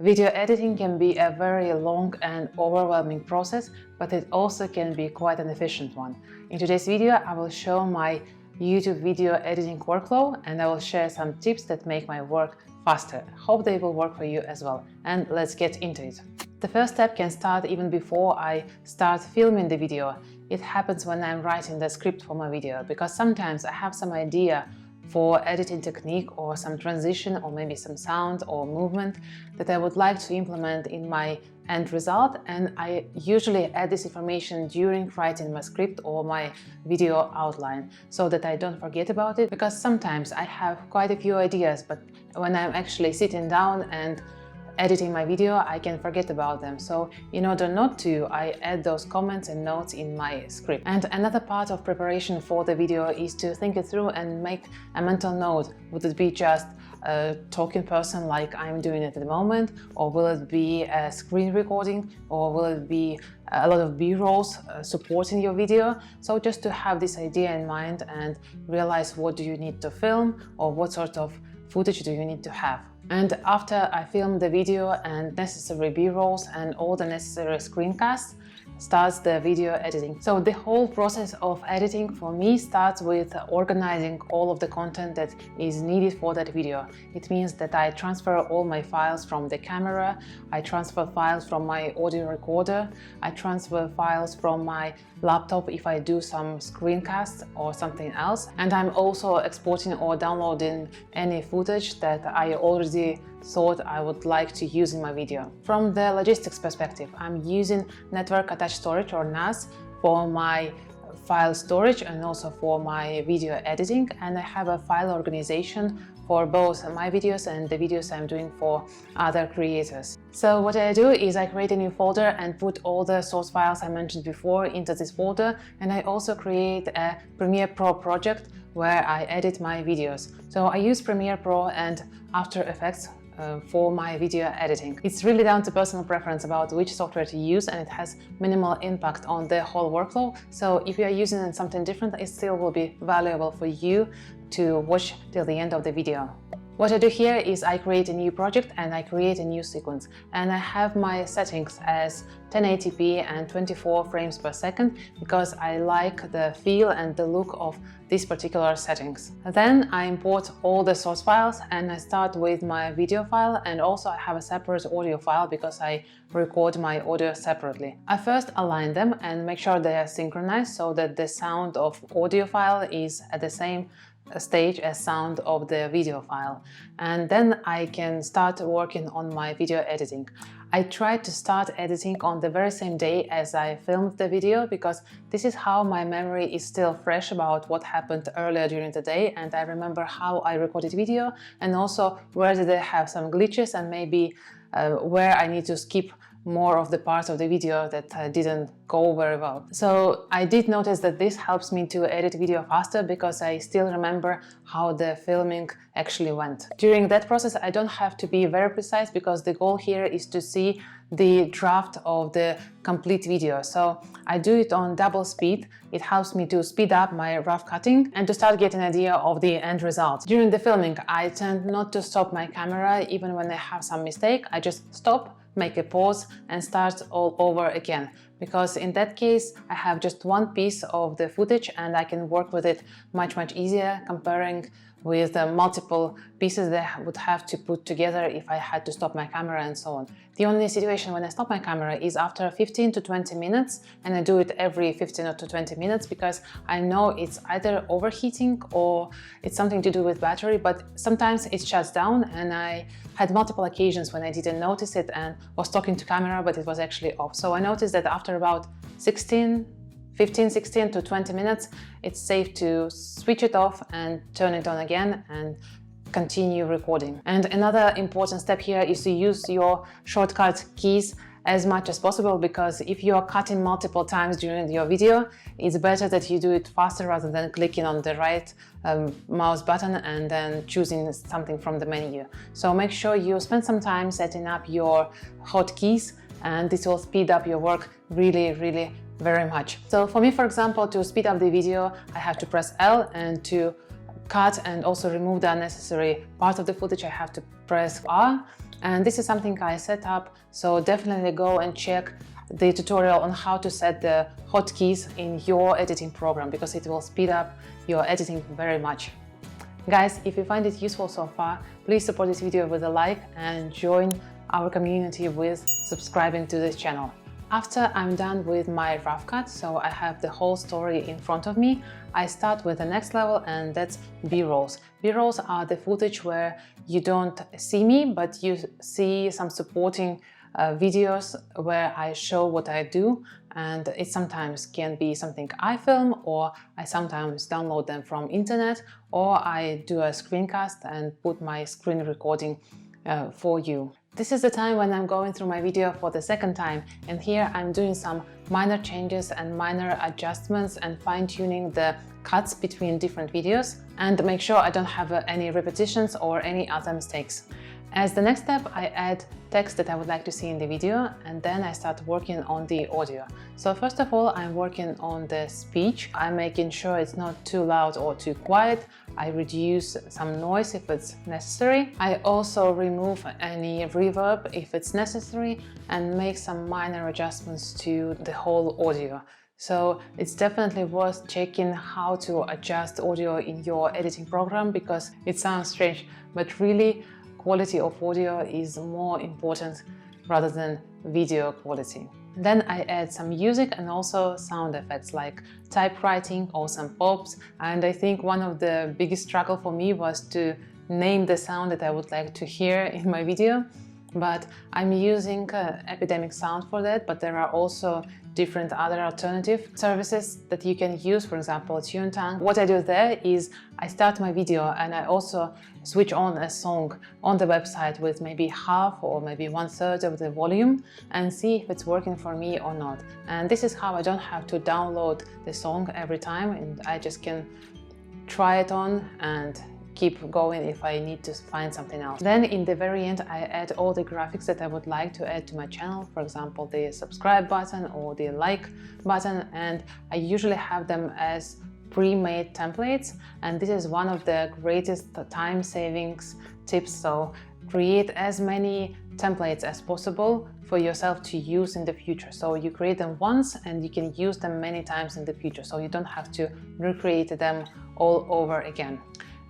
Video editing can be a very long and overwhelming process, but it also can be quite an efficient one. In today's video, I will show my YouTube video editing workflow, and I will share some tips that make my work faster. Hope they will work for you as well. And let's get into it. The first step can start even before I start filming the video. It happens when I'm writing the script for my video, because sometimes I have some idea for editing technique or some transition or maybe some sound or movement that I would like to implement in my end result, and I usually add this information during writing my script or my video outline so that I don't forget about it, because sometimes I have quite a few ideas, but when I'm actually sitting down and editing my video, I can forget about them. So in order not to, I add those comments and notes in my script. And another part of preparation for the video is to think it through and make a mental note. Would it be just a talking person like I'm doing it at the moment, or will it be a screen recording, or will it be a lot of B-rolls supporting your video? So just to have this idea in mind and realize what do you need to film or what sort of footage do you need to have. And after I film the video and necessary B-rolls and all the necessary screencasts, starts the video editing. So the whole process of editing for me starts with organizing all of the content that is needed for that video. It means that I transfer all my files from the camera, I transfer files from my audio recorder, I transfer files from my laptop if I do some screencasts or something else, and I'm also exporting or downloading any footage that I already thought I would like to use in my video. From the logistics perspective, I'm using network attached storage or NAS for my file storage and also for my video editing, and I have a file organization for both my videos and the videos I'm doing for other creators. So what I do is I create a new folder and put all the source files I mentioned before into this folder, and I also create a Premiere Pro project where I edit my videos. So I use Premiere Pro and After Effects for my video editing. It's really down to personal preference about which software to use, and it has minimal impact on the whole workflow. So if you are using something different, it still will be valuable for you to watch till the end of the video. What I do here is I create a new project and I create a new sequence, and I have my settings as 1080p and 24 frames per second because I like the feel and the look of these particular settings. Then I import all the source files and I start with my video file, and also I have a separate audio file because I record my audio separately. I first align them and make sure they are synchronized so that the sound of audio file is at the same stage as sound of the video file, and then I can start working on my video editing. I try to start editing on the very same day as I filmed the video because this is how my memory is still fresh about what happened earlier during the day, and I remember how I recorded video and also where did I have some glitches and maybe where I need to skip more of the parts of the video that didn't go very well. So I did notice that this helps me to edit video faster because I still remember how the filming actually went. During that process, I don't have to be very precise because the goal here is to see the draft of the complete video. So I do it on double speed. It helps me to speed up my rough cutting and to start getting an idea of the end result. During the filming, I tend not to stop my camera even when I have some mistake. I just stop, make a pause and start all over again, because in that case I have just one piece of the footage and I can work with it much easier comparing with multiple pieces that I would have to put together if I had to stop my camera and so on. The only situation when I stop my camera is after 15 to 20 minutes, and I do it every 15 to 20 minutes because I know it's either overheating or it's something to do with battery, but sometimes it shuts down, and I had multiple occasions when I didn't notice it and was talking to camera but it was actually off. So I noticed that after about 15, 16 to 20 minutes, it's safe to switch it off and turn it on again and continue recording. And another important step here is to use your shortcut keys as much as possible, because if you are cutting multiple times during your video, it's better that you do it faster rather than clicking on the right mouse button and then choosing something from the menu. So make sure you spend some time setting up your hotkeys, and this will speed up your work really very much. So for me, for example, to speed up the video, I have to press L, and to cut and also remove the unnecessary part of the footage, I have to press R. And this is something I set up, so definitely go and check the tutorial on how to set the hotkeys in your editing program, because it will speed up your editing very much. Guys, if you find it useful so far, please support this video with a like and join our community with subscribing to this channel. After I'm done with my rough cut, so I have the whole story in front of me, I start with the next level, and that's B-rolls. B-rolls are the footage where you don't see me, but you see some supporting videos where I show what I do, and it sometimes can be something I film, or I sometimes download them from internet, or I do a screencast and put my screen recording for you. This is the time when I'm going through my video for the second time, and here I'm doing some minor changes and minor adjustments and fine-tuning the cuts between different videos, and make sure I don't have any repetitions or any other mistakes. As the next step, I add text that I would like to see in the video, and then I start working on the audio. So first of all, I'm working on the speech. I'm making sure it's not too loud or too quiet. I reduce some noise if it's necessary. I also remove any reverb if it's necessary, and make some minor adjustments to the whole audio. So it's definitely worth checking how to adjust audio in your editing program, because it sounds strange, but really quality of audio is more important rather than video quality. Then I add some music and also sound effects like typewriting or some pops, and I think one of the biggest struggle for me was to name the sound that I would like to hear in my video. But I'm using Epidemic Sound for that, but there are also different other alternative services that you can use, for example TuneTank. What I do there is I start my video and I also switch on a song on the website with maybe half or maybe 1/3 of the volume, and see if it's working for me or not. And this is how I don't have to download the song every time, and I just can try it on and keep going if I need to find something else. Then in the very end, I add all the graphics that I would like to add to my channel, for example the subscribe button or the like button, and I usually have them as pre-made templates, and this is one of the greatest time savings tips. So create as many templates as possible for yourself to use in the future. So you create them once and you can use them many times in the future, so you don't have to recreate them all over again.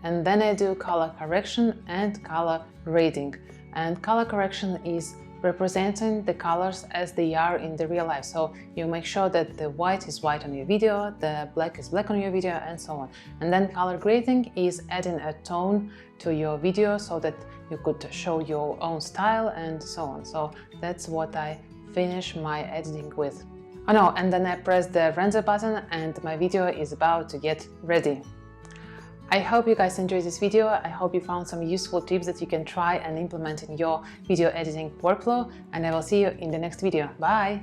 And then I do color correction and color grading. And color correction is representing the colors as they are in the real life. So you make sure that the white is white on your video, the black is black on your video, and so on. And then color grading is adding a tone to your video so that you could show your own style and so on. So that's what I finish my editing with. Oh no, and then I press the render button and my video is about to get ready. I hope you guys enjoyed this video. I hope you found some useful tips that you can try and implement in your video editing workflow, and I will see you in the next video. Bye!